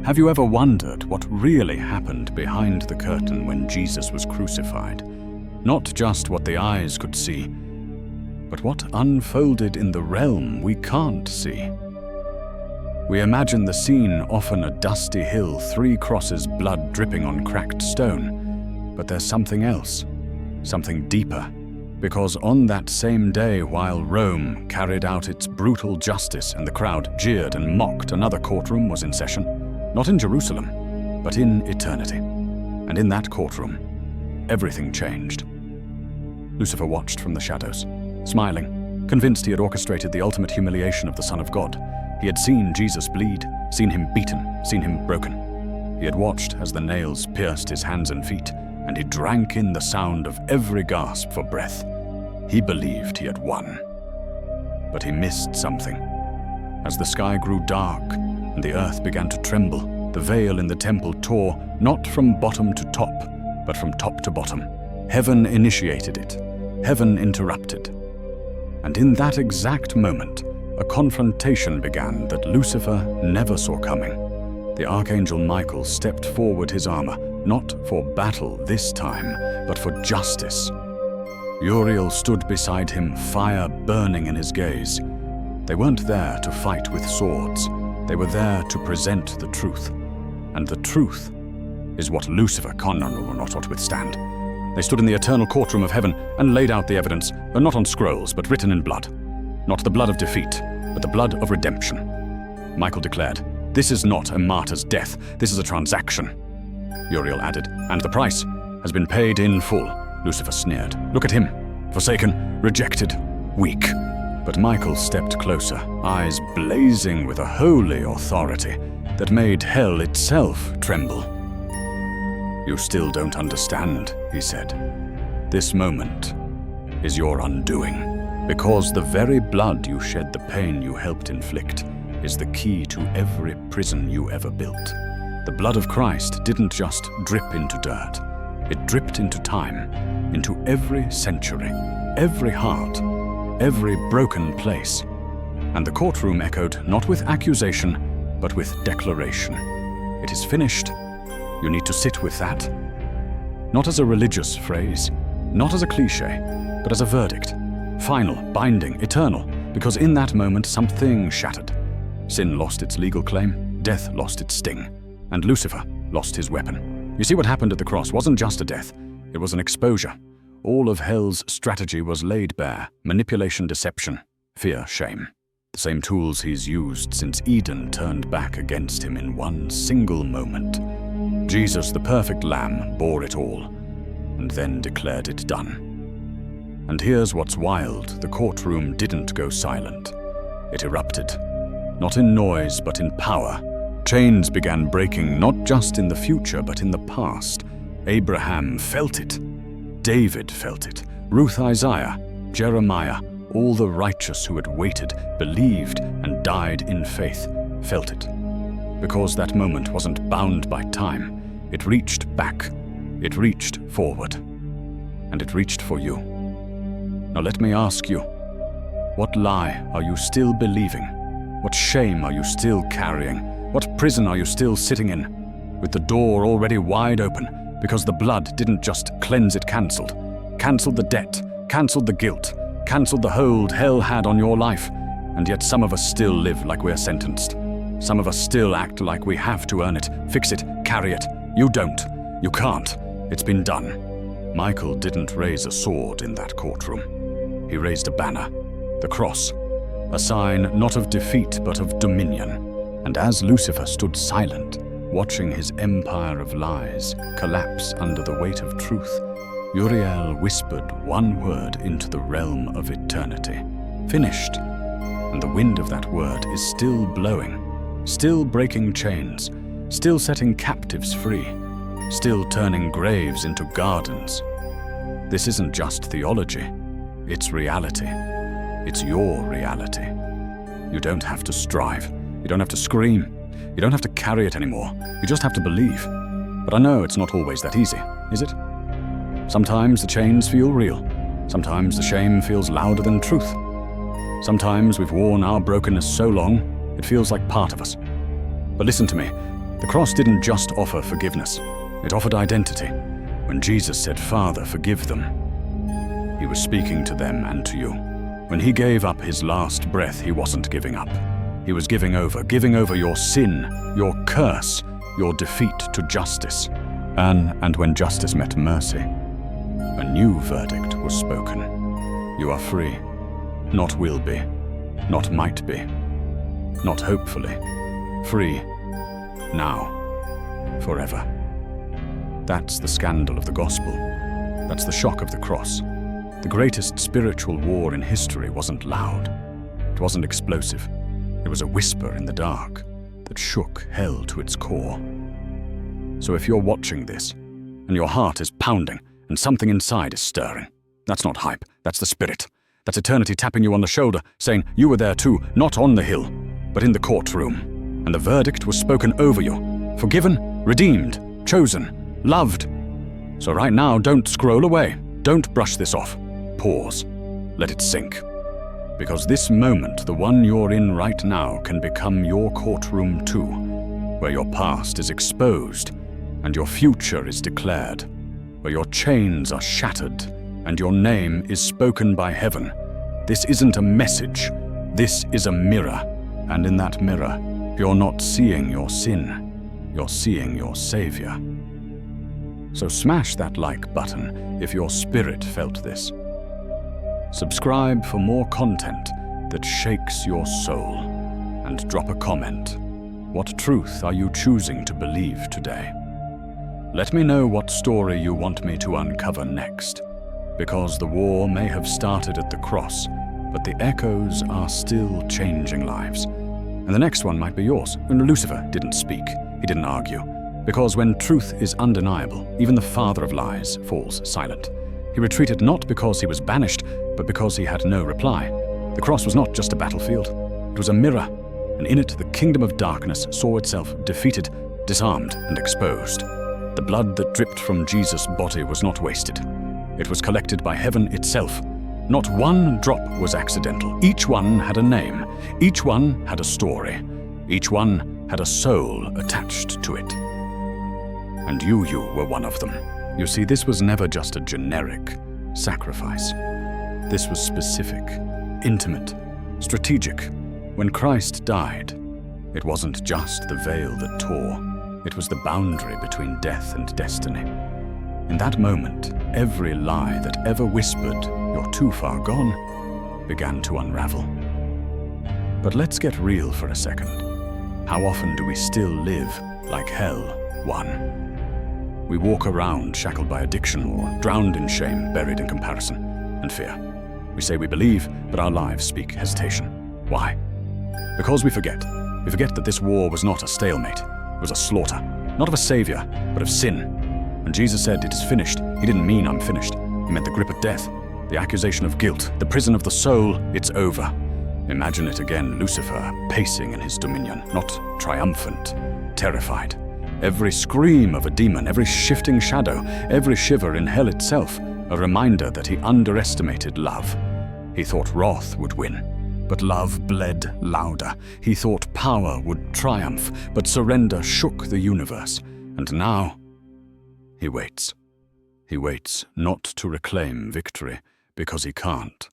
Have you ever wondered what really happened behind the curtain when Jesus was crucified? Not just what the eyes could see, but what unfolded in the realm we can't see. We imagine the scene, often a dusty hill, 3 crosses, blood dripping on cracked stone. But there's something else, something deeper. Because on that same day, while Rome carried out its brutal justice and the crowd jeered and mocked, another courtroom was in session, not in Jerusalem, but in eternity. And in that courtroom, everything changed. Lucifer watched from the shadows, smiling, convinced he had orchestrated the ultimate humiliation of the Son of God. He had seen Jesus bleed, seen him beaten, seen him broken. He had watched as the nails pierced his hands and feet, and he drank in the sound of every gasp for breath. He believed he had won. But he missed something. As the sky grew dark and the earth began to tremble, the veil in the temple tore, not from bottom to top, but from top to bottom. Heaven initiated it. Heaven interrupted. And in that exact moment, a confrontation began that Lucifer never saw coming. The Archangel Michael stepped forward his armor, not for battle this time, but for justice. Uriel stood beside him, fire burning in his gaze. They weren't there to fight with swords. They were there to present the truth. And the truth is what Lucifer will not withstand. They stood in the eternal courtroom of heaven and laid out the evidence, not on scrolls, but written in blood. Not the blood of defeat, but the blood of redemption. Michael declared, "This is not a martyr's death, this is a transaction." Uriel added, "And the price has been paid in full." Lucifer sneered, "Look at him, forsaken, rejected, weak." But Michael stepped closer, eyes blazing with a holy authority that made hell itself tremble. "You still don't understand," he said. "This moment is your undoing. Because the very blood you shed, the pain you helped inflict, is the key to every prison you ever built. The blood of Christ didn't just drip into dirt. It dripped into time, into every century, every heart, every broken place." And the courtroom echoed not with accusation, but with declaration. "It is finished." You need to sit with that. Not as a religious phrase, not as a cliche, but as a verdict. Final, binding, eternal, because in that moment something shattered. Sin lost its legal claim, death lost its sting, and Lucifer lost his weapon. You see, what happened at the cross wasn't just a death, it was an exposure. All of hell's strategy was laid bare: manipulation, deception, fear, shame. The same tools he's used since Eden turned back against him in one single moment. Jesus, the perfect lamb, bore it all, and then declared it done. And here's what's wild: the courtroom didn't go silent. It erupted. Not in noise, but in power. Chains began breaking, not just in the future, but in the past. Abraham felt it. David felt it. Ruth, Isaiah, Jeremiah, all the righteous who had waited, believed, and died in faith, felt it. Because that moment wasn't bound by time. It reached back. It reached forward. And it reached for you. Now let me ask you, what lie are you still believing? What shame are you still carrying? What prison are you still sitting in? With the door already wide open, because the blood didn't just cleanse it, cancelled the debt, cancelled the guilt, cancelled the hold hell had on your life. And yet some of us still live like we're sentenced. Some of us still act like we have to earn it, fix it, carry it. You don't. You can't. It's been done. Michael didn't raise a sword in that courtroom. He raised a banner, the cross, a sign not of defeat but of dominion. And as Lucifer stood silent, watching his empire of lies collapse under the weight of truth, Uriel whispered one word into the realm of eternity: finished. And the wind of that word is still blowing, still breaking chains, still setting captives free, still turning graves into gardens. This isn't just theology, it's reality. It's your reality. You don't have to strive. You don't have to scream. You don't have to carry it anymore. You just have to believe. But I know it's not always that easy, is it? Sometimes the chains feel real. Sometimes the shame feels louder than truth. Sometimes we've worn our brokenness so long, it feels like part of us. But listen to me. The cross didn't just offer forgiveness, it offered identity. When Jesus said, "Father, forgive them," he was speaking to them and to you. When he gave up his last breath, he wasn't giving up. He was giving over your sin, your curse, your defeat to justice. And when justice met mercy, a new verdict was spoken. You are free, not will be, not might be, not hopefully. Free, now, forever. That's the scandal of the gospel. That's the shock of the cross. The greatest spiritual war in history wasn't loud. It wasn't explosive. It was a whisper in the dark that shook hell to its core. So if you're watching this, and your heart is pounding, and something inside is stirring, that's not hype, that's the Spirit. That's eternity tapping you on the shoulder, saying you were there too, not on the hill, but in the courtroom. And the verdict was spoken over you. Forgiven, redeemed, chosen, loved. So right now, don't scroll away. Don't brush this off. Pause. Let it sink. Because this moment, the one you're in right now, can become your courtroom too, where your past is exposed and your future is declared, where your chains are shattered and your name is spoken by heaven. This isn't a message. This is a mirror. And in that mirror, you're not seeing your sin. You're seeing your Savior. So smash that like button if your spirit felt this. Subscribe for more content that shakes your soul. And drop a comment. What truth are you choosing to believe today? Let me know what story you want me to uncover next. Because the war may have started at the cross, but the echoes are still changing lives. And the next one might be yours. And Lucifer didn't speak. He didn't argue. Because when truth is undeniable, even the father of lies falls silent. He retreated not because he was banished, but because he had no reply. The cross was not just a battlefield. It was a mirror, and in it the kingdom of darkness saw itself defeated, disarmed, and exposed. The blood that dripped from Jesus' body was not wasted. It was collected by heaven itself. Not one drop was accidental. Each one had a name. Each one had a story. Each one had a soul attached to it. And you were one of them. You see, this was never just a generic sacrifice. This was specific, intimate, strategic. When Christ died, it wasn't just the veil that tore. It was the boundary between death and destiny. In that moment, every lie that ever whispered, "You're too far gone," began to unravel. But let's get real for a second. How often do we still live like hell won? We walk around shackled by addiction or drowned in shame, buried in comparison and fear. We say we believe, but our lives speak hesitation. Why? Because we forget. We forget that this war was not a stalemate. It was a slaughter, not of a savior, but of sin. When Jesus said, "It is finished," he didn't mean I'm finished. He meant the grip of death, the accusation of guilt, the prison of the soul. It's over. Imagine it again, Lucifer pacing in his dominion, not triumphant, terrified. Every scream of a demon, every shifting shadow, every shiver in hell itself, a reminder that he underestimated love. He thought wrath would win, but love bled louder. He thought power would triumph, but surrender shook the universe. And now, he waits. He waits not to reclaim victory, because he can't,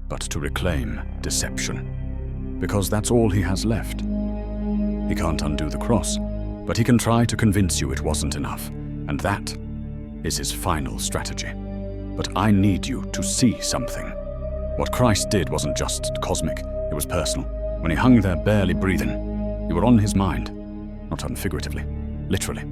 but to reclaim deception. Because that's all he has left. He can't undo the cross, but he can try to convince you it wasn't enough, and that is his final strategy. But I need you to see something. What Christ did wasn't just cosmic, it was personal. When he hung there barely breathing, you were on his mind, not figuratively, literally.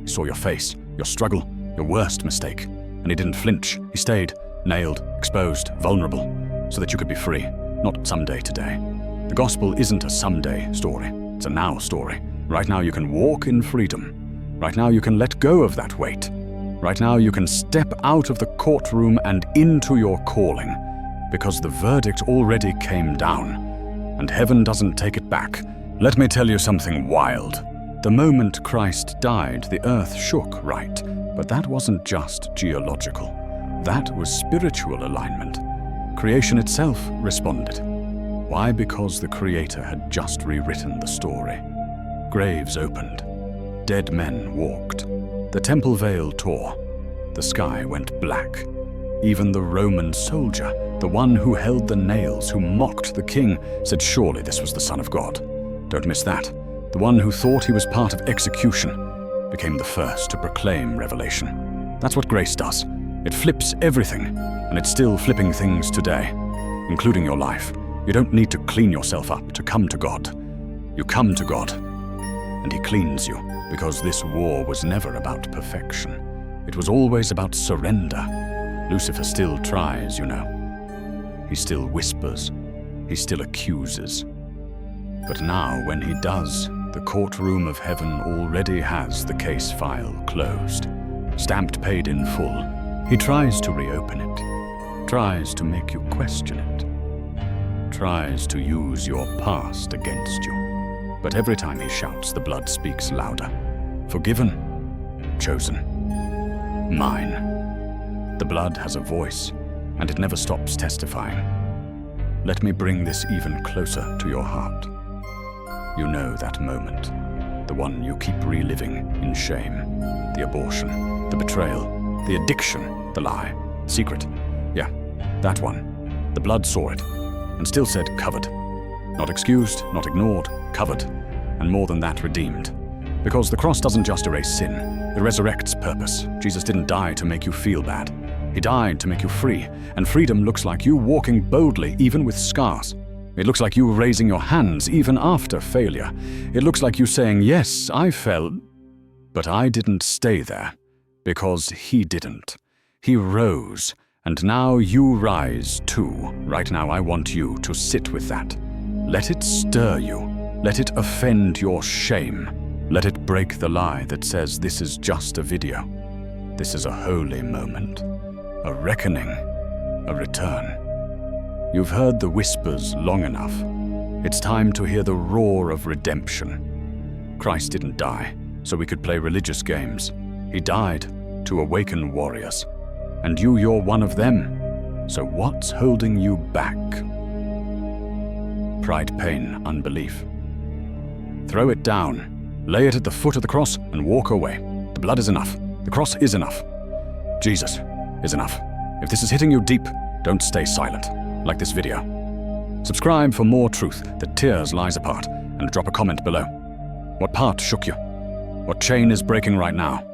He saw your face, your struggle, your worst mistake, and he didn't flinch. He stayed, nailed, exposed, vulnerable, so that you could be free, not someday today. The gospel isn't a someday story, it's a now story. Right now you can walk in freedom. Right now you can let go of that weight. Right now you can step out of the courtroom and into your calling, because the verdict already came down, and heaven doesn't take it back. Let me tell you something wild. The moment Christ died, the earth shook, right? But that wasn't just geological. That was spiritual alignment. Creation itself responded. Why? Because the Creator had just rewritten the story. Graves opened. Dead men walked. The temple veil tore. The sky went black. Even the Roman soldier, the one who held the nails, who mocked the king, said surely this was the Son of God. Don't miss that. The one who thought he was part of execution became the first to proclaim revelation. That's what grace does. It flips everything, and it's still flipping things today, including your life. You don't need to clean yourself up to come to God. You come to God, and He cleans you, because this war was never about perfection. It was always about surrender. Lucifer still tries, you know. He still whispers. He still accuses. But now, when he does, the courtroom of heaven already has the case file closed, stamped paid in full. He tries to reopen it, tries to make you question it, tries to use your past against you. But every time he shouts, the blood speaks louder. Forgiven, chosen, mine. The blood has a voice, and it never stops testifying. Let me bring this even closer to your heart. You know that moment, the one you keep reliving in shame, the abortion, the betrayal, the addiction, the lie, secret. Yeah, that one. The blood saw it, and still said covered. Not excused, not ignored, covered, and more than that, redeemed. Because the cross doesn't just erase sin, it resurrects purpose. Jesus didn't die to make you feel bad. He died to make you free, and freedom looks like you walking boldly even with scars. It looks like you raising your hands even after failure. It looks like you saying, yes, I fell, but I didn't stay there, because He didn't. He rose, and now you rise too. Right now I want you to sit with that. Let it stir you. Let it offend your shame. Let it break the lie that says this is just a video. This is a holy moment, a reckoning, a return. You've heard the whispers long enough. It's time to hear the roar of redemption. Christ didn't die so we could play religious games. He died to awaken warriors. And you're one of them. So what's holding you back? Pride, pain, unbelief. Throw it down. Lay it at the foot of the cross and walk away. The blood is enough. The cross is enough. Jesus is enough. If this is hitting you deep, don't stay silent. Like this video. Subscribe for more truth that tears lies apart, and drop a comment below. What part shook you? What chain is breaking right now?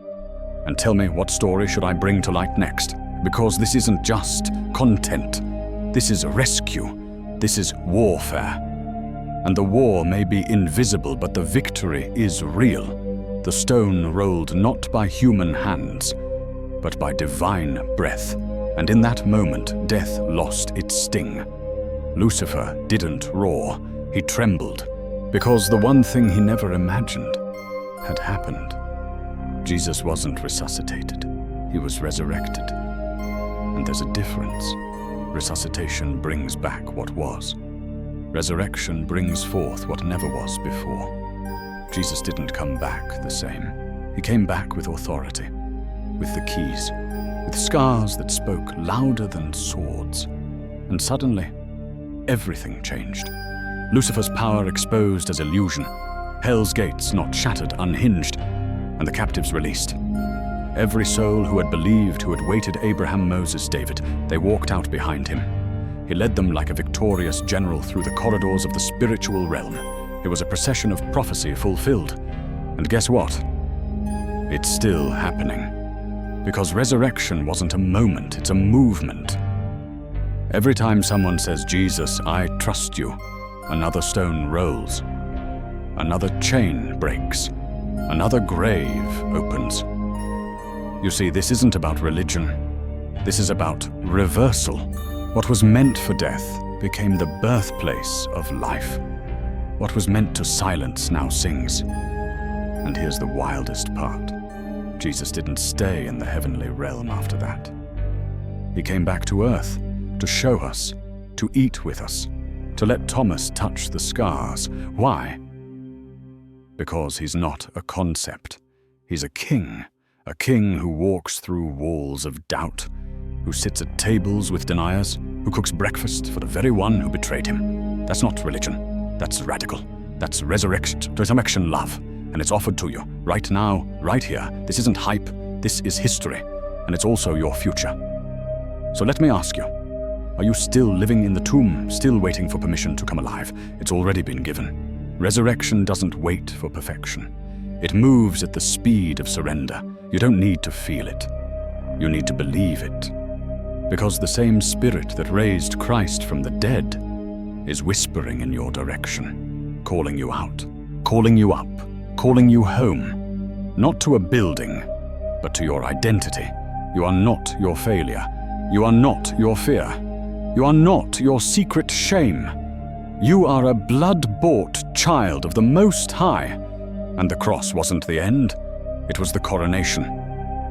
And tell me, what story should I bring to light next? Because this isn't just content. This is rescue. This is warfare. And the war may be invisible, but the victory is real. The stone rolled not by human hands, but by divine breath. And in that moment, death lost its sting. Lucifer didn't roar, he trembled, because the one thing he never imagined had happened. Jesus wasn't resuscitated, he was resurrected. And there's a difference. Resuscitation brings back what was. Resurrection brings forth what never was before. Jesus didn't come back the same. He came back with authority, with the keys, with scars that spoke louder than swords. And suddenly, everything changed. Lucifer's power exposed as illusion, hell's gates not shattered, unhinged, and the captives released. Every soul who had believed, who had waited Abraham, Moses, David, they walked out behind him. He led them like a victorious general through the corridors of the spiritual realm. It was a procession of prophecy fulfilled. And guess what? It's still happening. Because resurrection wasn't a moment, it's a movement. Every time someone says, Jesus, I trust you, another stone rolls. Another chain breaks. Another grave opens. You see, this isn't about religion. This is about reversal. What was meant for death became the birthplace of life. What was meant to silence now sings. And here's the wildest part. Jesus didn't stay in the heavenly realm after that. He came back to earth to show us, to eat with us, to let Thomas touch the scars. Why? Because he's not a concept. He's a king who walks through walls of doubt, who sits at tables with deniers, who cooks breakfast for the very one who betrayed him. That's not religion. That's radical. That's resurrection love. and it's offered to you, right now, right here. This isn't hype, this is history, and it's also your future. So let me ask you, are you still living in the tomb, still waiting for permission to come alive? It's already been given. Resurrection doesn't wait for perfection. It moves at the speed of surrender. You don't need to feel it. You need to believe it. Because the same Spirit that raised Christ from the dead is whispering in your direction, calling you out, calling you up, calling you home. Not to a building, but to your identity. You are not your failure. You are not your fear. You are not your secret shame. You are a blood-bought child of the Most High. And the cross wasn't the end. It was the coronation.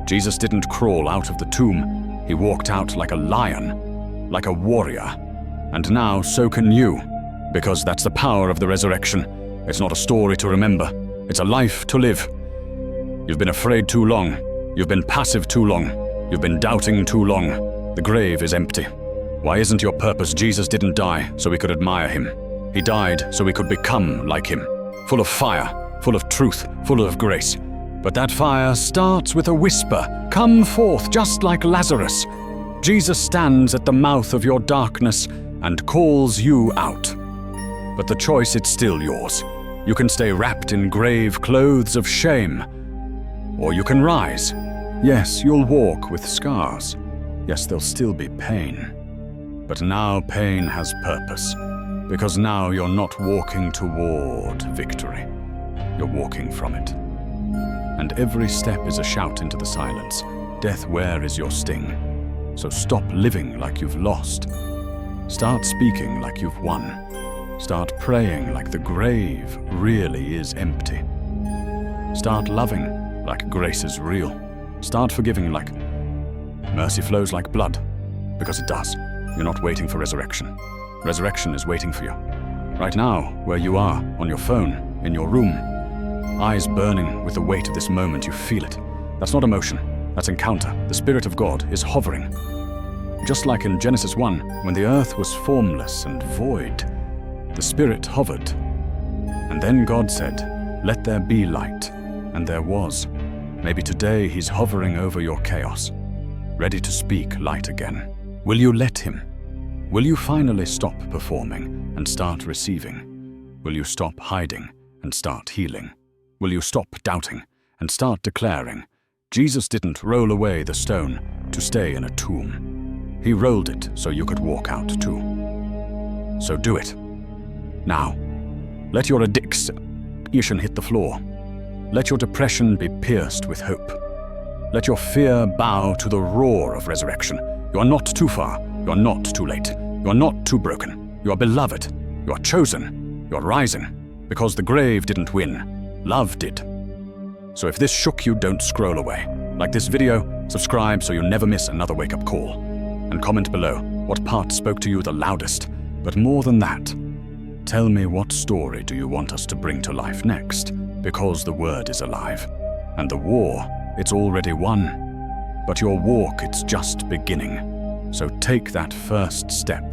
Jesus didn't crawl out of the tomb. He walked out like a lion, like a warrior. And now so can you, because that's the power of the resurrection. It's not a story to remember. It's a life to live. You've been afraid too long. You've been passive too long. You've been doubting too long. The grave is empty. Why isn't your purpose Jesus didn't die so we could admire him? He died so we could become like him, full of fire, full of truth, full of grace. But that fire starts with a whisper, "Come forth just like Lazarus." Jesus stands at the mouth of your darkness and calls you out. But the choice, it's still yours. You can stay wrapped in grave clothes of shame, or you can rise. Yes, you'll walk with scars. Yes, there'll still be pain. But now pain has purpose, because now you're not walking toward victory. You're walking from it. And every step is a shout into the silence. Death, where is your sting? So stop living like you've lost. Start speaking like you've won. Start praying like the grave really is empty. Start loving like grace is real. Start forgiving like mercy flows like blood, because it does. You're not waiting for resurrection. Resurrection is waiting for you. Right now, where you are, on your phone, in your room, eyes burning with the weight of this moment, you feel it. That's not emotion, that's encounter. The Spirit of God is hovering. Just like in Genesis 1, when the earth was formless and void, the Spirit hovered. And then God said, "Let there be light," and there was. Maybe today he's hovering over your chaos, ready to speak light again. Will you let him? Will you finally stop performing and start receiving? Will you stop hiding and start healing? Will you stop doubting and start declaring, Jesus didn't roll away the stone to stay in a tomb. He rolled it so you could walk out too. So do it. Now, let your addiction hit the floor. Let your depression be pierced with hope. Let your fear bow to the roar of resurrection. You are not too far. You are not too late. You are not too broken. You are beloved. You are chosen. You are rising. Because the grave didn't win. Love did. So if this shook you, don't scroll away. Like this video, subscribe so you never miss another wake-up call. And comment below what part spoke to you the loudest. But more than that, tell me, what story do you want us to bring to life next? Because the word is alive. And the war, it's already won. But your walk, it's just beginning. So take that first step.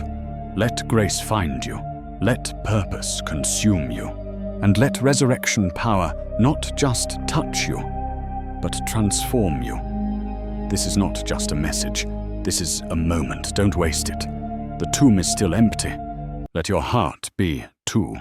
Let grace find you. Let purpose consume you. And let resurrection power not just touch you, but transform you. This is not just a message. This is a moment. Don't waste it. The tomb is still empty. Let your heart be too.